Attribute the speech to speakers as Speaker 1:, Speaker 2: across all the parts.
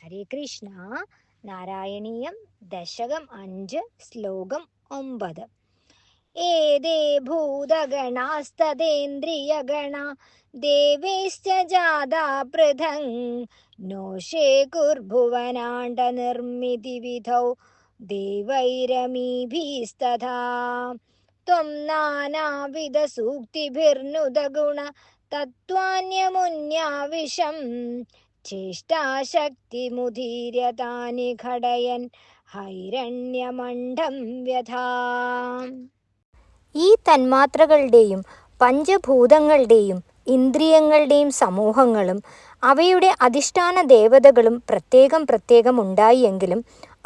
Speaker 1: ഹരേ കൃഷ്ണ. നാരായണീയം ദശകം 5 ശ്ലോകം 9. ഏതേ ഭൂതഗണാസ്തദേന്ദ്രിയഗണ ദേവൈശ്ച ജാതാ പൃഥങ് നോഷേ കുർഭുവനാണ്ഡ നിർമ്മിതി വിധൗ ദേവൈരമീഭിസ്തഥാ ത്വം നാനാവിധ സൂക്തിഭിർനുദഗുണ തത്വാന്യമുന്യാവിശം ചേഷ്ടാശക്തിമുദീര്യതാനി ഘടയൻ ഹൈരണ്യമണ്ഡം വ്യഥാ. ഈ തന്മാത്രകളുടെയും പഞ്ചഭൂതങ്ങളുടെയും ഇന്ദ്രിയങ്ങളുടെയും സമൂഹങ്ങളും അവയുടെ അധിഷ്ഠാന ദേവതകളും പ്രത്യേകം പ്രത്യേകം ഉണ്ടായെങ്കിലും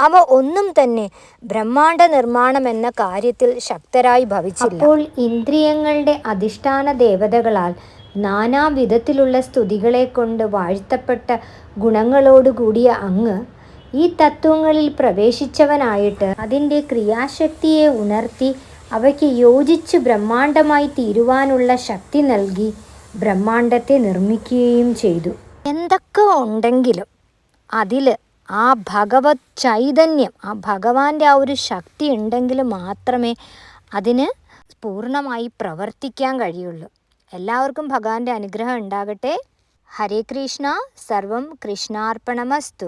Speaker 1: അവ ഒന്നും തന്നെ ബ്രഹ്മാണ്ഡ നിർമ്മാണമെന്ന കാര്യത്തിൽ ശക്തരായി ഭവിച്ചില്ല. അപ്പോൾ ഇന്ദ്രിയങ്ങളുടെ അധിഷ്ഠാന ദേവതകളാൽ നാനാവിധത്തിലുള്ള സ്തുതികളെ കൊണ്ട് വാഴ്ത്തപ്പെട്ട ഗുണങ്ങളോടുകൂടിയ അങ്ങ് ഈ തത്വങ്ങളിൽ പ്രവേശിച്ചവനായിട്ട് അതിൻ്റെ ക്രിയാശക്തിയെ ഉണർത്തി അവയ്ക്ക് യോജിച്ച് ബ്രഹ്മാണ്ഡമായി തീരുവാനുള്ള ശക്തി നൽകി ബ്രഹ്മാണ്ഡത്തെ നിർമ്മിക്കുകയും ചെയ്തു. എന്തൊക്കെ ഉണ്ടെങ്കിലും അതിൽ ആ ഭഗവത് ചൈതന്യം, ആ ഭഗവാന്റെ ആ ഒരു ശക്തി ഉണ്ടെങ്കിൽ മാത്രമേ അതിന് പൂർണ്ണമായി പ്രവർത്തിക്കാൻ കഴിയുള്ളൂ. എല്ലാവർക്കും ഭഗവാന്റെ അനുഗ്രഹം ഉണ്ടാകട്ടെ. ഹരേ കൃഷ്ണ. സർവം കൃഷ്ണാർപ്പണമസ്തു.